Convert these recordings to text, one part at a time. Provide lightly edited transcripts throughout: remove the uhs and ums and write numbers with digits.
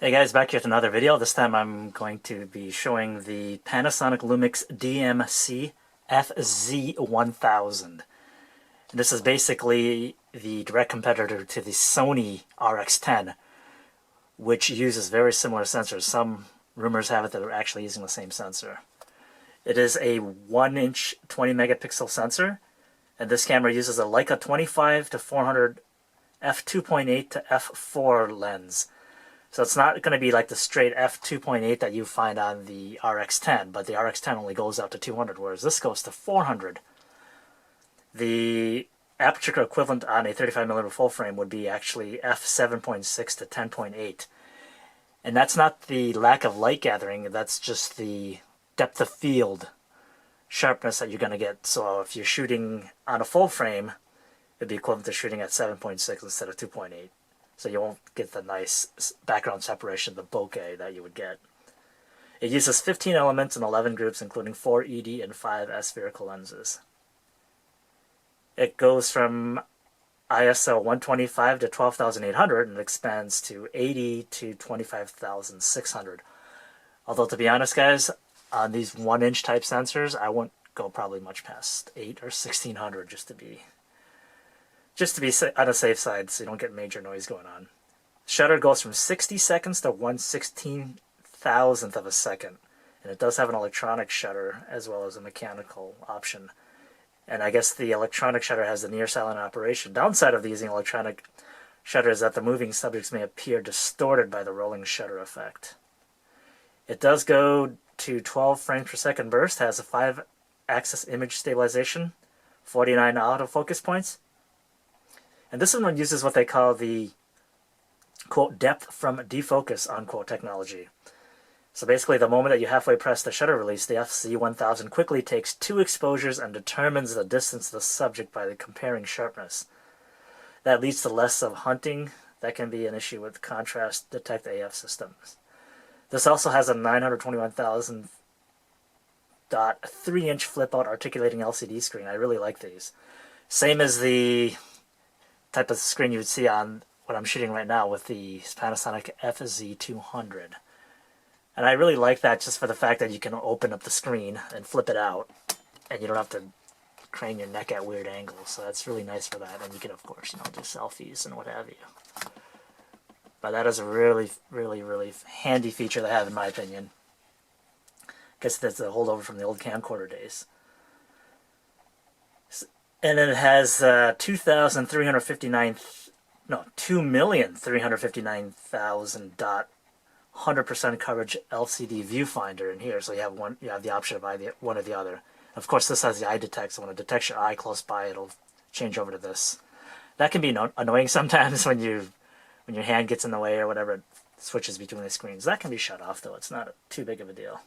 Hey guys, back here with another video. This time I'm going to be showing the Panasonic Lumix DMC FZ1000. And this is basically the direct competitor to the Sony RX10, which uses very similar sensors. Some rumors have it that they're actually using the same sensor. It is a 1-inch 20 megapixel sensor, and this camera uses a Leica 25-400 f2.8 to f4 lens. So it's not going to be like the straight f2.8 that you find on the RX10, but the RX10 only goes out to 200, whereas this goes to 400. The aperture equivalent on a 35mm full frame would be actually f7.6 to 10.8. And that's not the lack of light gathering, that's just the depth of field sharpness that you're going to get. So if you're shooting on a full frame, it'd be equivalent to shooting at 7.6 instead of 2.8. So you won't get the nice background separation, the bokeh that you would get. It uses 15 elements in 11 groups, including 4 ED and 5 aspherical lenses. It goes from ISO 125 to 12,800 and expands to 80 to 25,600. Although, to be honest, guys, on these 1-inch type sensors, I won't go probably much past 8 or 1,600 just to be on a safe side, so you don't get major noise going on. Shutter goes from 60 seconds to 1/16,000th of a second, and it does have an electronic shutter as well as a mechanical option. And I guess the electronic shutter has the near silent operation. Downside of using electronic shutter is that the moving subjects may appear distorted by the rolling shutter effect. It does go to 12 frames per second burst, has a 5-axis image stabilization, 49 autofocus points. And this one uses what they call the, quote, depth from defocus, unquote, technology. So basically, the moment that you halfway press the shutter release, the FZ1000 quickly takes 2 exposures and determines the distance to the subject by the comparing sharpness. That leads to less of hunting. That can be an issue with contrast detect AF systems. This also has a 921,000 dot 3-inch flip-out articulating LCD screen. I really like these. Same as the type of screen you would see on what I'm shooting right now with the Panasonic FZ200. And I really like that just for the fact that you can open up the screen and flip it out, and you don't have to crane your neck at weird angles. So that's really nice for that. And you can, of course, do selfies and what have you. But that is a really, really, really handy feature to have, in my opinion. I guess that's a holdover from the old camcorder days. And then it has 2,359,000 dot 100% coverage LCD viewfinder in here. So you have the option of one or the other. Of course, this has the eye detect, so when it detects your eye close by, it'll change over to this. That can be annoying sometimes when your hand gets in the way or whatever, it switches between the screens. That can be shut off, though. It's not too big of a deal.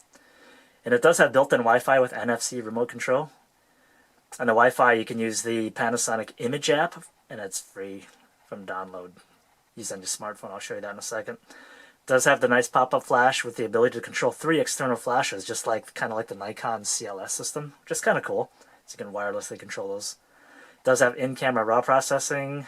And it does have built-in Wi-Fi with NFC remote control. On the Wi-Fi, you can use the Panasonic Image app, and it's free from download. Use on your smartphone. I'll show you that in a second. It does have the nice pop-up flash with the ability to control 3 external flashes, just kind of like the Nikon CLS system, which is kind of cool. So you can wirelessly control those. It does have in-camera RAW processing,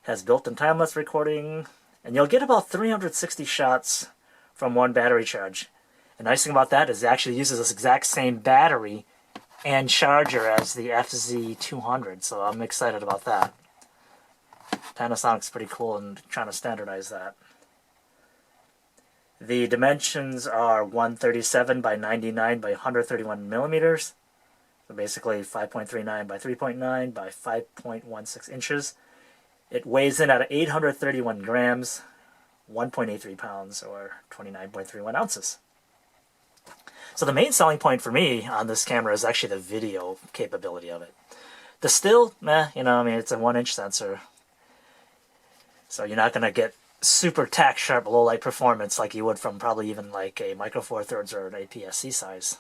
has built-in time-lapse recording, and you'll get about 360 shots from one battery charge. The nice thing about that is it actually uses this exact same battery and charger as the FZ200, so I'm excited about that. Panasonic's pretty cool in trying to standardize that. The dimensions are 137 by 99 by 131 millimeters, so basically 5.39 by 3.9 by 5.16 inches. It weighs in at 831 grams, 1.83 pounds, or 29.31 ounces. So the main selling point for me on this camera is actually the video capability of it. The still, it's a 1-inch sensor. So you're not going to get super tack sharp low light performance like you would from probably even like a Micro Four Thirds or an APS-C size.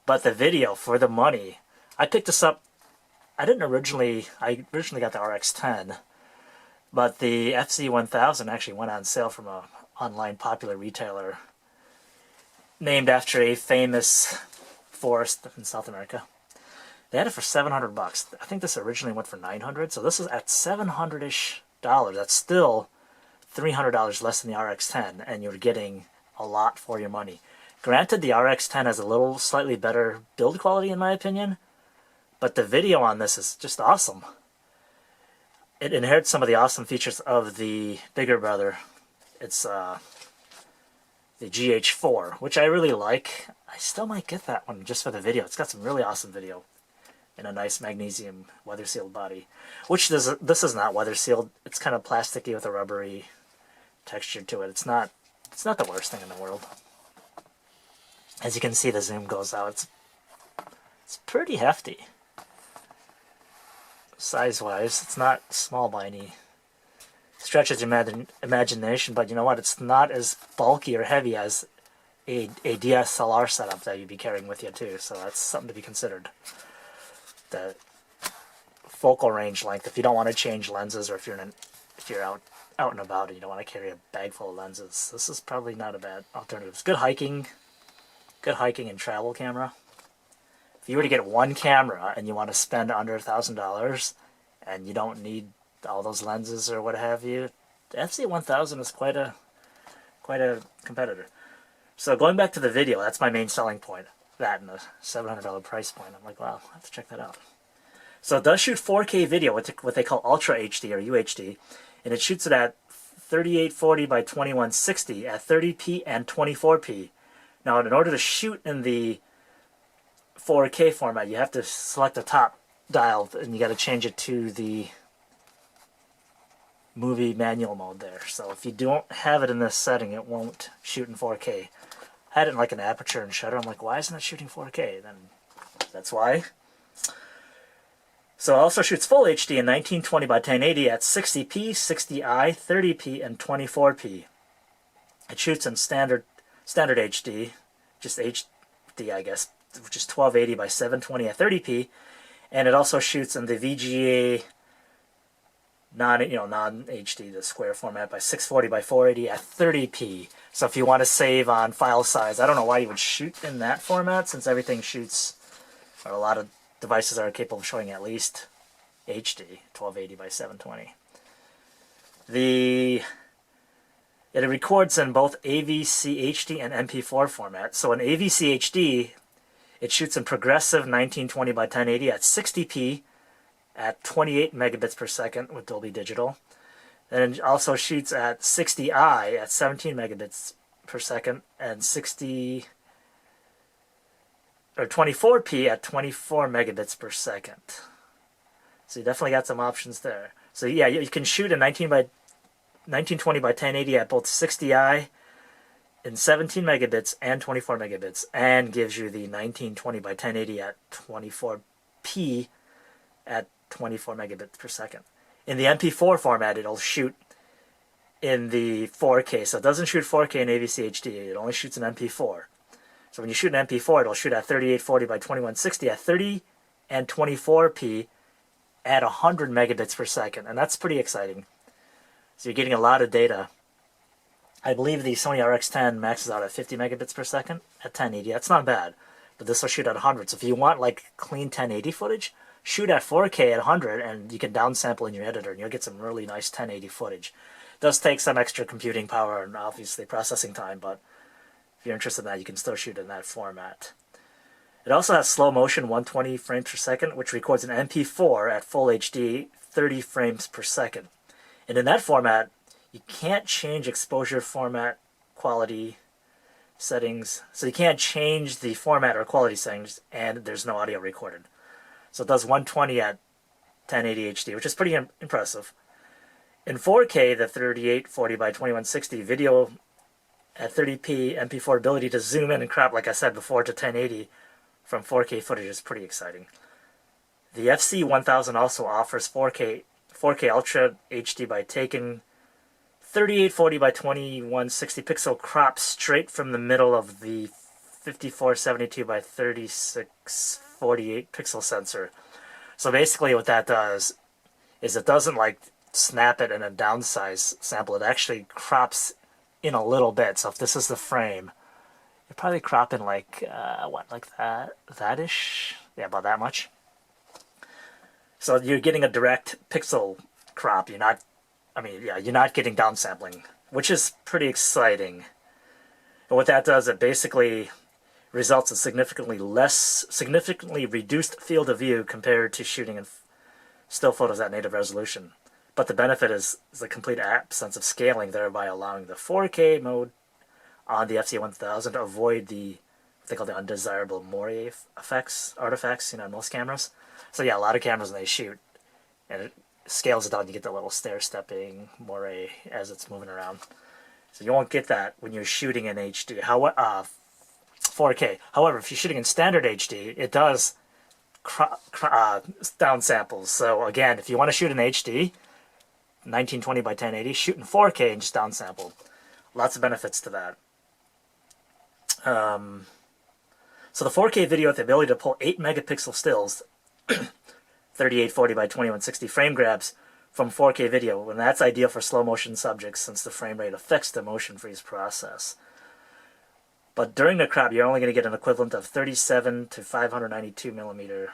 But the video, for the money, I picked this up. I originally got the RX10, but the FZ1000 actually went on sale from an online popular retailer named after a famous forest in South America. They had it for $700. I think this originally went for $900, so this is at $700-ish. That's still $300 less than the RX10, and you're getting a lot for your money. Granted, the RX10 has a little slightly better build quality in my opinion, but the video on this is just awesome. It inherits some of the awesome features of the bigger brother. It's the GH4, which I really like. I still might get that one just for the video. It's got some really awesome video in a nice magnesium weather sealed body, which this is not weather sealed. It's kind of plasticky with a rubbery texture to it. It's not the worst thing in the world. As you can see, the zoom goes out. It's pretty hefty. Size-wise, it's not small by any stretches your imagination, but you know what? It's not as bulky or heavy as a DSLR setup that you'd be carrying with you too, so that's something to be considered. The focal range length, if you don't want to change lenses, or if you're out and about and you don't want to carry a bag full of lenses, this is probably not a bad alternative. It's good hiking and travel camera. If you were to get one camera and you want to spend under $1,000 and you don't need all those lenses or what have you, the FZ1000 is quite a competitor. So going back to the video, that's my main selling point. That and the $700 price point. I'm like, wow, I have to check that out. So it does shoot 4K video, what they call Ultra HD or UHD, and it shoots it at 3840 by 2160 at 30p and 24p. Now, in order to shoot in the 4K format, you have to select the top dial, and you got to change it to the movie manual mode there. So if you don't have it in this setting, it won't shoot in 4K. I had it in like an aperture and shutter. I'm like, why isn't it shooting 4K? Then that's why. So it also shoots full HD in 1920 by 1080 at 60p, 60i, 30p, and 24p. It shoots in standard HD, just HD, I guess, which is 1280 by 720 at 30p, and it also shoots in the VGA non-HD, the square format, by 640 by 480 at 30p. So if you want to save on file size, I don't know why you would shoot in that format, since everything shoots, or a lot of devices are capable of showing at least HD, 1280 by 720. It records in both AVCHD and MP4 format. So in AVCHD, it shoots in progressive 1920 by 1080 at 60p at 28 megabits per second with Dolby Digital. And it also shoots at 60i at 17 megabits per second and 24p at 24 megabits per second. So you definitely got some options there. So yeah, you can shoot in 1920 by 1080 at both 60i in 17 megabits and 24 megabits, and gives you the 1920 by 1080 at 24p at 24 megabits per second. In the MP4 format, it'll shoot in the 4K, so it doesn't shoot 4K in AVCHD, it only shoots in MP4. So when you shoot an MP4, it'll shoot at 3840 by 2160 at 30 and 24p at 100 megabits per second, and that's pretty exciting. So you're getting a lot of data. I believe the Sony RX10 maxes out at 50 megabits per second at 1080. That's not bad, but this will shoot at 100. So if you want like clean 1080 footage, shoot at 4K at 100, and you can downsample in your editor, and you'll get some really nice 1080 footage. It does take some extra computing power and obviously processing time, but if you're interested in that, you can still shoot in that format. It also has slow motion 120 frames per second, which records an MP4 at full HD 30 frames per second. And in that format, you can't change exposure format quality settings. So you can't change the format or quality settings, and there's no audio recorded. So it does 120 at 1080 HD, which is pretty impressive. In 4K, the 3840 by 2160 video at 30p MP4 ability to zoom in and crop, like I said before, to 1080 from 4K footage is pretty exciting. The FZ1000 also offers 4K Ultra HD by taking 3840 by 2160 pixel crop straight from the middle of the 5472 by 3648 pixel sensor. So basically what that does is it doesn't like snap it and then downsize sample. It actually crops in a little bit. So if this is the frame, you're probably cropping like, like that-ish? Yeah, about that much. So you're getting a direct pixel crop. You're not I mean, yeah, you're not getting downsampling, which is pretty exciting. And what that does, it basically results in significantly reduced field of view compared to shooting in still photos at native resolution. But the benefit is the complete absence of scaling, thereby allowing the 4K mode on the FZ1000 to avoid what they call the undesirable moire artifacts, in most cameras. So yeah, a lot of cameras when they shoot, and it scales it down, you get the little stair-stepping moire as it's moving around. So you won't get that when you're shooting in HD. 4K. However, if you're shooting in standard HD, it does downsamples. So again, if you want to shoot in HD, 1920 by 1080, shoot in 4K and just downsample. Lots of benefits to that. So the 4K video with the ability to pull 8 megapixel stills, 3840 by 2160 frame grabs from 4K video, and that's ideal for slow motion subjects since the frame rate affects the motion freeze process. But during the crop, you're only going to get an equivalent of 37 to 592 millimeter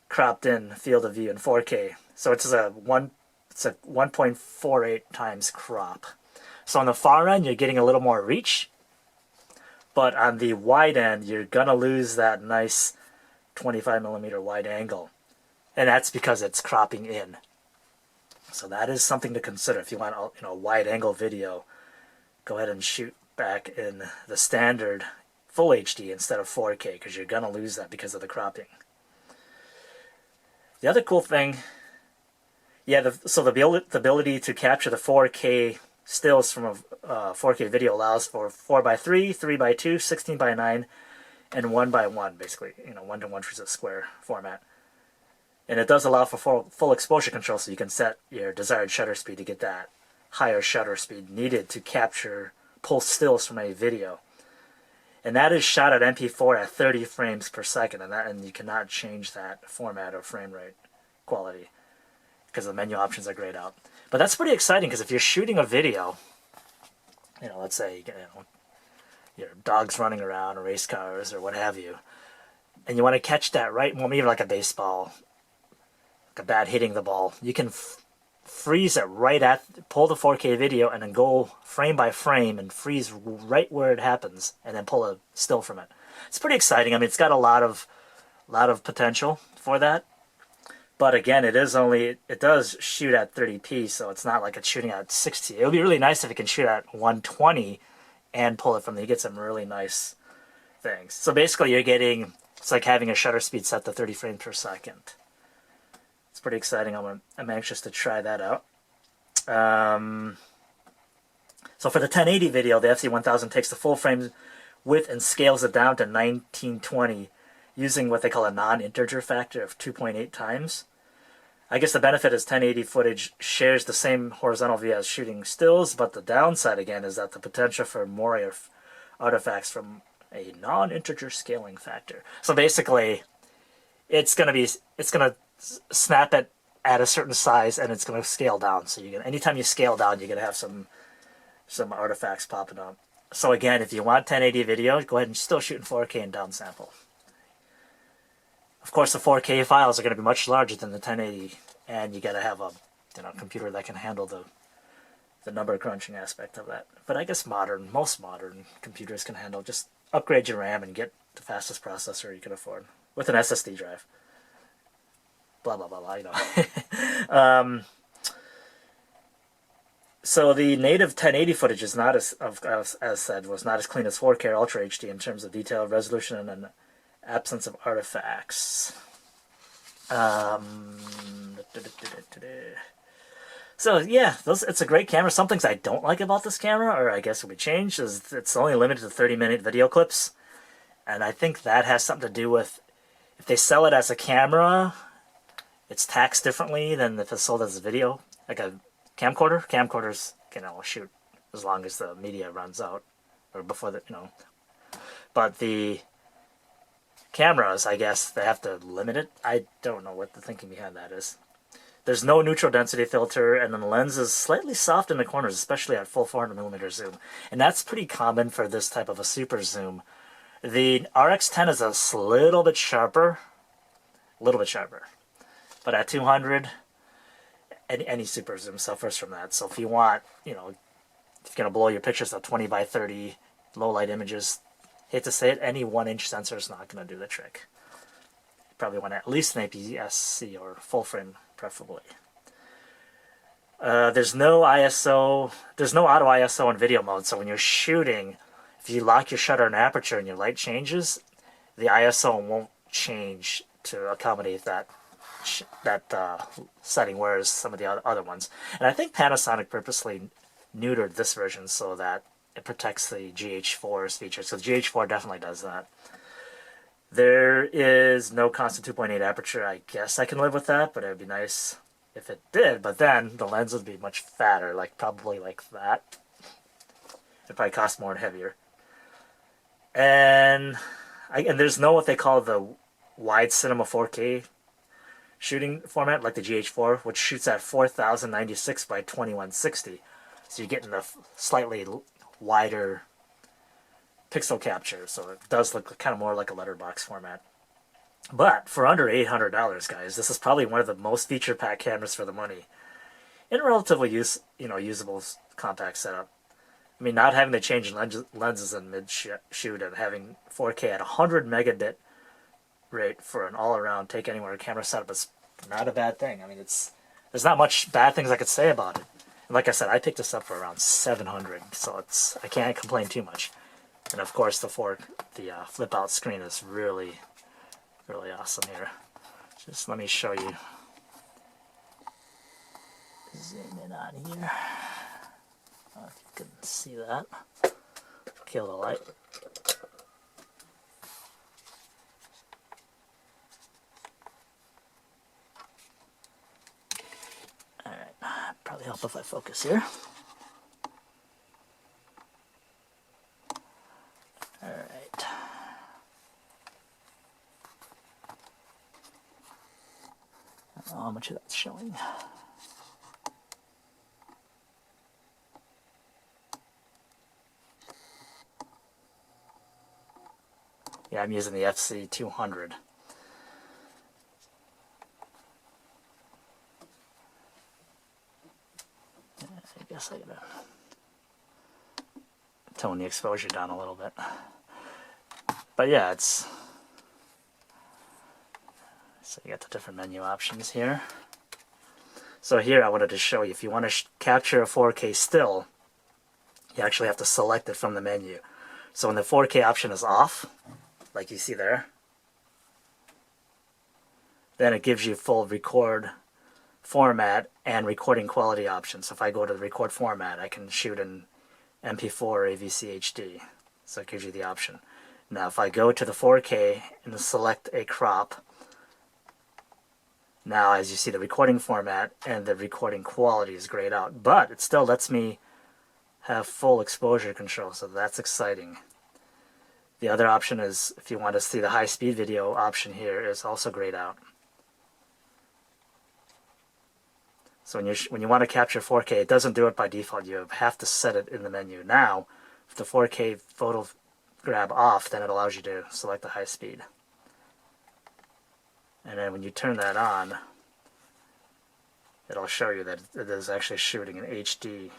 cropped in field of view in 4K. So it's a 1.48 times crop. So on the far end, you're getting a little more reach, but on the wide end, you're gonna lose that nice 25 millimeter wide angle, and that's because it's cropping in. So that is something to consider if you want a wide angle video. Go ahead and shoot back in the standard full HD instead of 4K, because you're gonna lose that because of the cropping. The other cool thing, yeah, the ability to capture the 4K stills from a 4K video allows for 4:3, 3:2, 16:9, and 1:1, basically, 1:1 for the square format. And it does allow for full exposure control, so you can set your desired shutter speed to get that higher shutter speed needed to pull stills from a video. And that is shot at MP4 at 30 frames per second, and you cannot change that format or frame rate quality because the menu options are grayed out. But that's pretty exciting, because if you're shooting a video, let's say your dog's running around, or race cars, or what have you, and you want to catch that right moment, even like a baseball, like a bat hitting the ball, you can freeze it pull the 4K video, and then go frame by frame and freeze right where it happens, and then pull a still from it. It's pretty exciting. I mean, it's got a lot of potential for that. But again, it does shoot at 30p, so it's not like it's shooting at 60. It would be really nice if it can shoot at 120 and pull it from there. You get some really nice things. So basically, it's like having a shutter speed set to 30 frames per second. It's pretty exciting. I'm anxious to try that out. So for the 1080 video, the FZ1000 takes the full frame width and scales it down to 1920 using what they call a non-integer factor of 2.8 times. I guess the benefit is 1080 footage shares the same horizontal view as shooting stills, but the downside again is that the potential for more artifacts from a non-integer scaling factor. So basically, it's gonna snap it at a certain size, and it's gonna scale down. So anytime you scale down, you're gonna have some artifacts popping up. So again, if you want 1080 video, go ahead and still shoot in 4K and downsample. Of course, the 4K files are going to be much larger than the 1080, and you got to have a computer that can handle the number crunching aspect of that. But I guess most modern computers can handle. Just upgrade your RAM and get the fastest processor you can afford with an SSD drive. Blah blah blah blah. So the native 1080 footage is not as said, was not as clean as 4K or Ultra HD in terms of detail, resolution, and absence of artifacts. So yeah, it's a great camera. Some things I don't like about this camera, or I guess it would change, is it's only limited to 30-minute video clips. And I think that has something to do with, if they sell it as a camera, it's taxed differently than if it's sold as a video. Like a camcorder. Camcorders can shoot as long as the media runs out, or before the, But the cameras, I guess, they have to limit it. I don't know what the thinking behind that is. There's no neutral density filter, and then the lens is slightly soft in the corners, especially at full 400mm zoom. And that's pretty common for this type of a super zoom. The RX10 is a little bit sharper. But at 200, any super zoom suffers from that. So if you want, you know, if you're gonna blow your pictures up 20 by 30 low light images, hate to say it, any 1-inch sensor is not gonna do the trick. You probably want at least an APS-C or full frame, preferably. There's no ISO, there's no auto ISO in video mode. So when you're shooting, if you lock your shutter and aperture and your light changes, the ISO won't change to accommodate that setting, whereas some of the other ones. And I think Panasonic purposely neutered this version so that it protects the GH4's features. So the GH4 definitely does that. There is no constant 2.8 aperture. I guess I can live with that, but it would be nice if it did. But then the lens would be much fatter, like probably like that. It'd probably cost more and heavier. And there's no what they call the wide cinema 4K shooting format, like the GH4, which shoots at 4096 by 2160. So you're getting the slightly wider pixel capture, so it does look kind of more like a letterbox format. But for under $800, guys, this is probably one of the most feature-packed cameras for the money, in a relatively usable compact setup. I mean, not having to change lenses in mid-shoot and having 4K at 100 megabit rate for an all-around take-anywhere camera setup is not a bad thing. I mean, there's not much bad things I could say about it. And like I said, I picked this up for around 700, so I can't complain too much. And of course, the flip-out screen is really, really awesome here. Just let me show you. Zoom in on here. I don't know if you can see that. Kill the light. Alright, probably help if I focus here. Alright. I don't know how much of that's showing. Yeah, I'm using the FZ200. I guess I gotta tone the exposure down a little bit. But yeah, so you got the different menu options here. So here I wanted to show you, if you want to capture a 4K still, you actually have to select it from the menu. So when the 4K option is off, like you see there, then it gives you full record format and recording quality options. So if I go to the record format, I can shoot in MP4 or AVCHD. So it gives you the option. Now if I go to the 4K and select a crop, now as you see, the recording format and the recording quality is grayed out, but it still lets me have full exposure control, so that's exciting. The other option is, if you want to see the high-speed video option here, is also grayed out. So when you want to capture 4K, it doesn't do it by default. You have to set it in the menu. Now, if the 4K photo grab off, then it allows you to select the high speed. And then when you turn that on, it'll show you that it is actually shooting in HD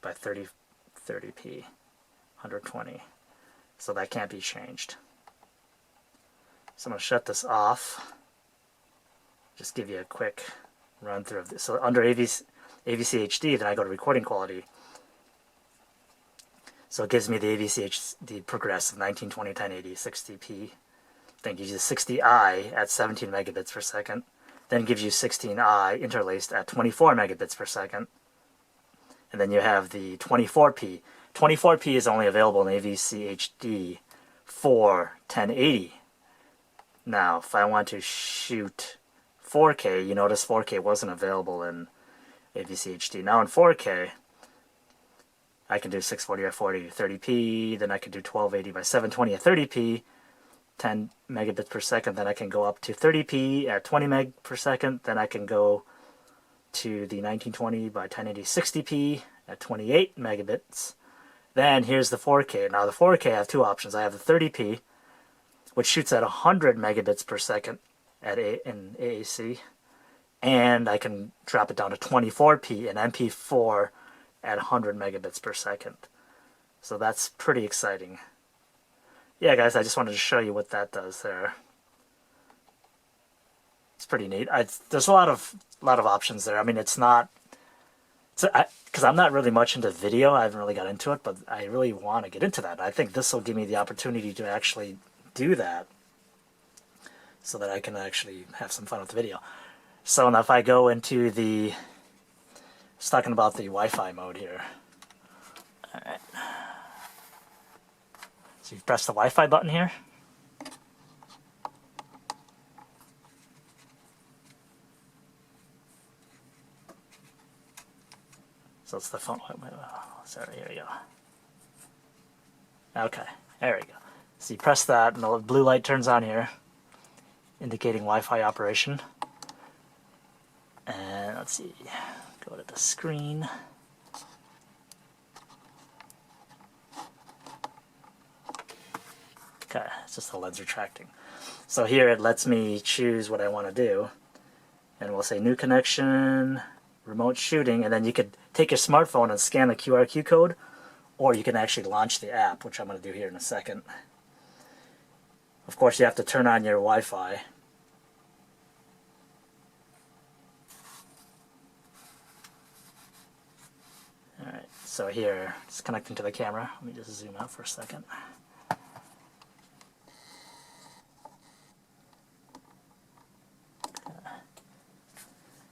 by 30p, 120. So that can't be changed. So I'm going to shut this off. Just give you a quick run through of this. So under AVCHD, then I go to recording quality. So it gives me the AVCHD progressive 1920 1080 60p. Then gives you 60i at 17 megabits per second. Then gives you 16i interlaced at 24 megabits per second. And then you have the 24p. 24p is only available in AVCHD for 1080. Now, if I want to shoot 4K, you notice 4K wasn't available in AVCHD. Now in 4K, I can do 640 by 40 30p, then I can do 1280 by 720 at 30p, 10 megabits per second, then I can go up to 30p at 20 meg per second, then I can go to the 1920 by 1080 60p at 28 megabits. Then here's the 4K. Now the 4K, I have two options. I have the 30p, which shoots at 100 megabits per second in AAC, and I can drop it down to 24p and MP4 at 100 megabits per second. So that's pretty exciting. Yeah, guys, I just wanted to show you what that does there. It's pretty neat. There's a lot of options there. I mean, it's not, because I'm not really much into video. I haven't really got into it, but I really want to get into that. I think this will give me the opportunity to actually do that, so that I can actually have some fun with the video. So now if I go into the, it's talking about the Wi-Fi mode here. All right. So you press the Wi-Fi button here. So it's the phone. Sorry, here we go. Okay, there we go. So you press that, and the blue light turns on here, indicating Wi-Fi operation. And let's see, go to the screen. Okay, it's just the lens retracting. So here it lets me choose what I want to do. And we'll say new connection, remote shooting, and then you could take your smartphone and scan the QR code, or you can actually launch the app, which I'm going to do here in a second. Of course, you have to turn on your Wi-Fi. Alright, so here, it's connecting to the camera. Let me just zoom out for a second.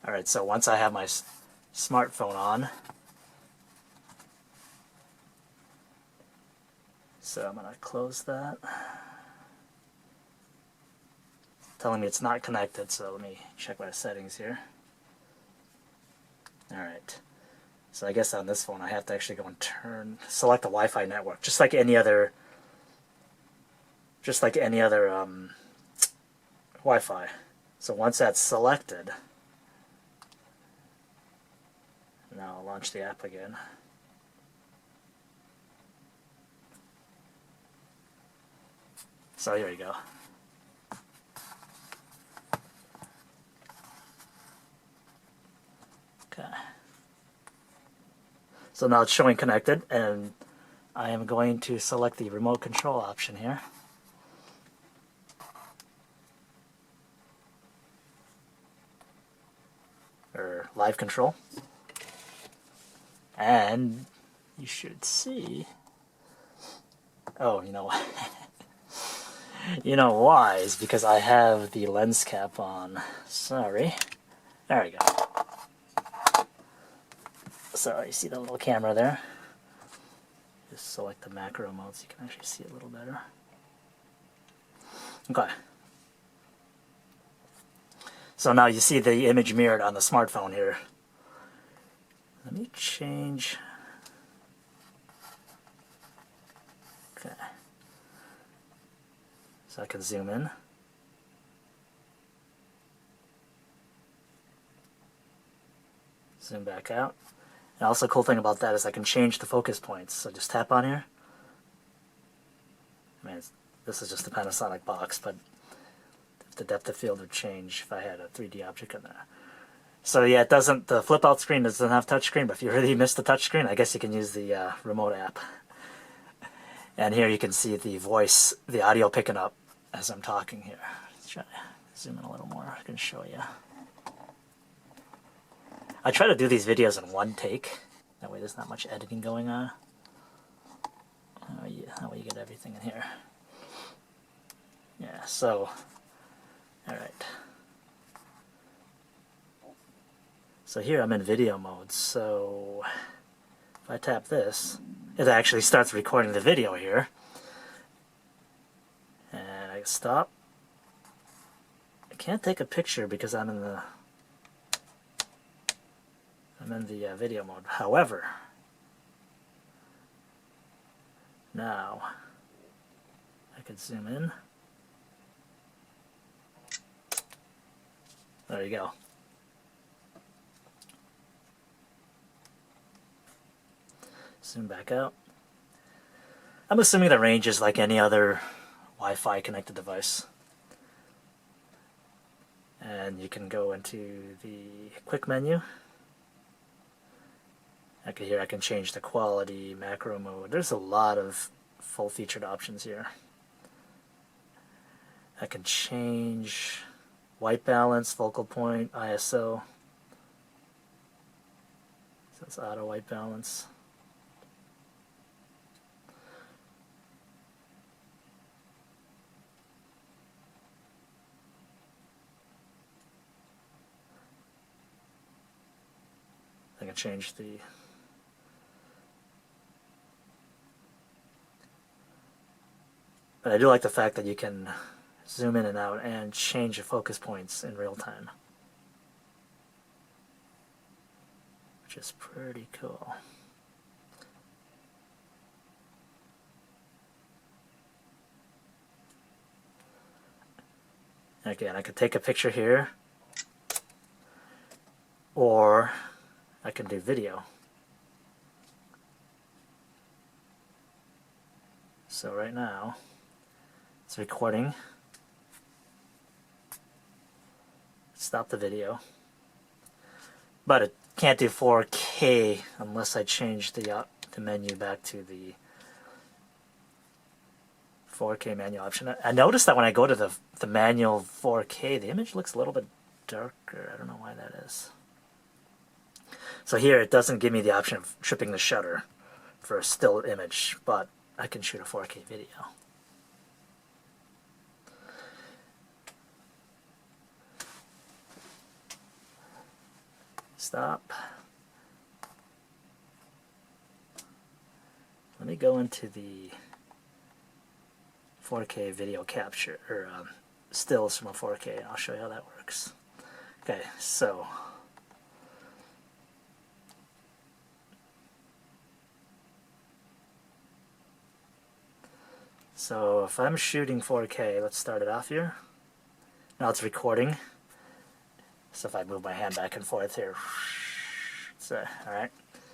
Alright, so once I have my smartphone on, so I'm going to close that. It's telling me it's not connected, so let me check my settings here. Alright, so I guess on this phone I have to actually go and select a Wi-Fi network, just like any other Wi-Fi. So once that's selected, now I'll launch the app again. So here we go. Okay. So now it's showing connected, and I am going to select the remote control option here. Or live control. And you should see, oh, you know what? You know why, is because I have the lens cap on. Sorry. There we go. So you see the little camera there? Just select the macro mode so you can actually see it a little better. Okay. So now you see the image mirrored on the smartphone here. Let me change. Okay. So I can zoom in. Zoom back out. And also, cool thing about that is I can change the focus points. So just tap on here. I mean, this is just the Panasonic box, but the depth of field would change if I had a 3D object in there. So yeah, it doesn't, the flip out screen doesn't have touchscreen, but if you really miss the touchscreen, I guess you can use the remote app. And here you can see the voice, the audio picking up as I'm talking here. Let's try to zoom in a little more, I can show you. I try to do these videos in one take, that way there's not much editing going on. That way you get everything in here. Yeah, so, alright. So here I'm in video mode, so if I tap this, it actually starts recording the video here. And I stop. I can't take a picture because I'm in the video mode. However, now I could zoom in. There you go. Zoom back out. I'm assuming the range is like any other Wi-Fi connected device. And you can go into the quick menu. Okay, here I can change the quality, macro mode. There's a lot of full-featured options here. I can change white balance, focal point, ISO. So it's auto white balance. I can change the but I do like the fact that you can zoom in and out and change the focus points in real time, which is pretty cool. Again, I could take a picture here, or I can do video. So right now, it's recording. Stop the video. But it can't do 4K unless I change the menu back to the 4K manual option. I noticed that when I go to the manual 4K, the image looks a little bit darker. I don't know why that is. So here it doesn't give me the option of tripping the shutter for a still image, but I can shoot a 4K video. Stop. Let me go into the 4K video capture, or stills from a 4K, and I'll show you how that works. Okay, so if I'm shooting 4K, let's start it off here. Now it's recording. So if I move my hand back and forth here, so, alright,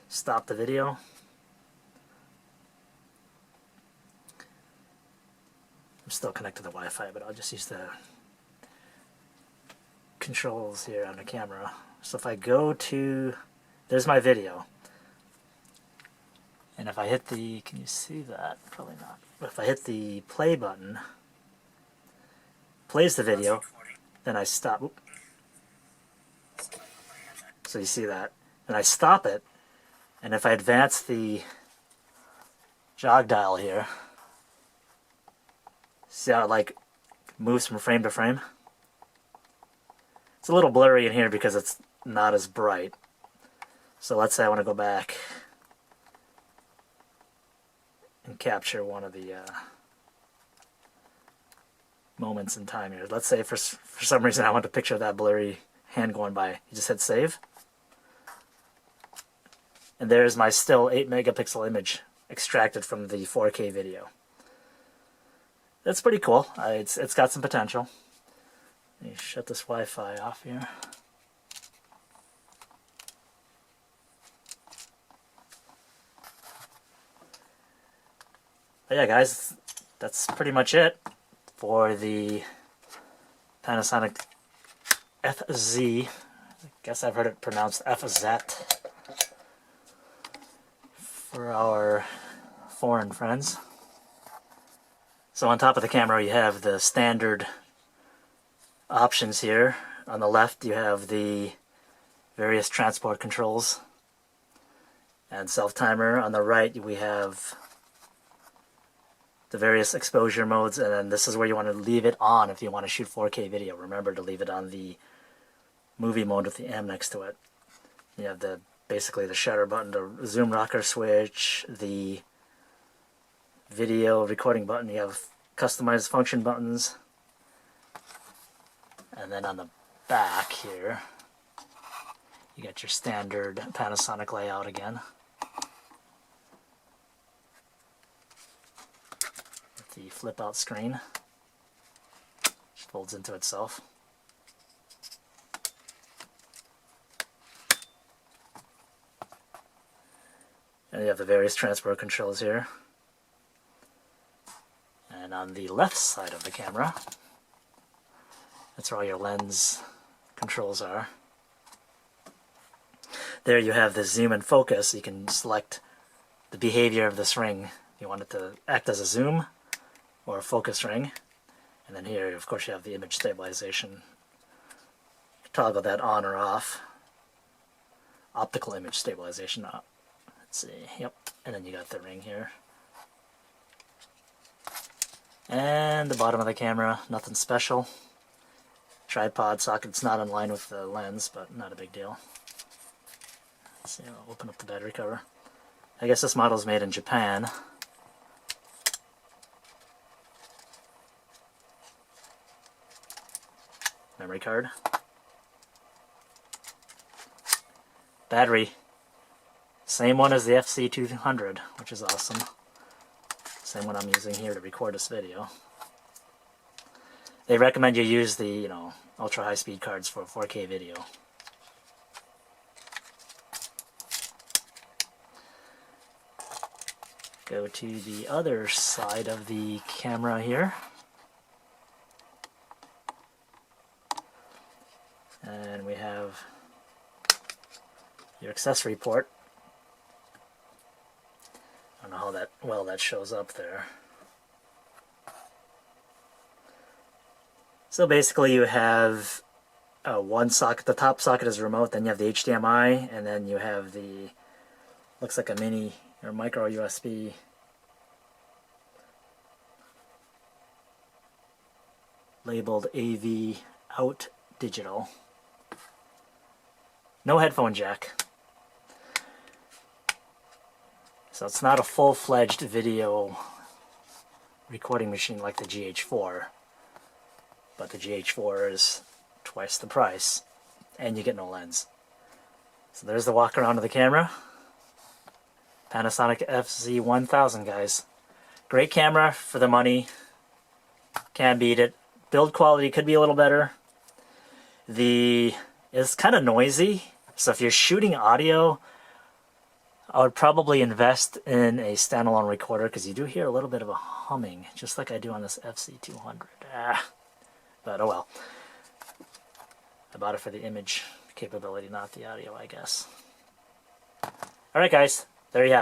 stop the video. I'm still connected to the Wi-Fi, but I'll just use the controls here on the camera. So if I go to, there's my video. And if I hit the, can you see that? Probably not. But if I hit the play button, plays the video, then I stop. Oop. So you see that. And I stop it, and if I advance the jog dial here, see how it like moves from frame to frame? It's a little blurry in here because it's not as bright. So let's say I want to go back and capture one of the moments in time here. Let's say for some reason I want to picture that blurry hand going by. You just hit save. And there's my still 8 megapixel image extracted from the 4K video. That's pretty cool. It's got some potential. Let me shut this Wi-Fi off here. But yeah, guys, that's pretty much it for the Panasonic FZ. I guess I've heard it pronounced FZ for our foreign friends. So on top of the camera you have the standard options here. On the left you have the various transport controls and self-timer. On the right we have the various exposure modes, and then this is where you want to leave it on if you want to shoot 4K video. Remember to leave it on the movie mode with the M next to it. You have the basically the shutter button, the zoom rocker switch, the video recording button. You have customized function buttons, and then on the back here you got your standard Panasonic layout again with the flip out screen, which folds into itself. And you have the various transport controls here. And on the left side of the camera, that's where all your lens controls are. There you have the zoom and focus. You can select the behavior of this ring. You want it to act as a zoom or a focus ring. And then here, of course, you have the image stabilization. Toggle that on or off. Optical image stabilization. Let's see. Yep. And then you got the ring here. And the bottom of the camera, nothing special. Tripod socket's not in line with the lens, but not a big deal. Let's see, I'll open up the battery cover. I guess this model is made in Japan. Memory card. Battery. Same one as the FZ200, which is awesome. Same one I'm using here to record this video. They recommend you use the, ultra high speed cards for 4K video. Go to the other side of the camera here. And we have your accessory port. I don't know how well that shows up there. So basically you have one socket. The top socket is remote, then you have the HDMI, and then you have the, looks like a mini or micro USB labeled AV Out Digital. No headphone jack. So it's not a full-fledged video recording machine like the GH4, but the GH4 is twice the price, and you get no lens. So there's the walk around of the camera. Panasonic FZ1000, guys. Great camera for the money. Can't beat it. Build quality could be a little better. It's kind of noisy, so if you're shooting audio, I would probably invest in a standalone recorder, because you do hear a little bit of a humming, just like I do on this FZ200. But oh well. I bought it for the image capability, not the audio, I guess. Alright guys, there you have it.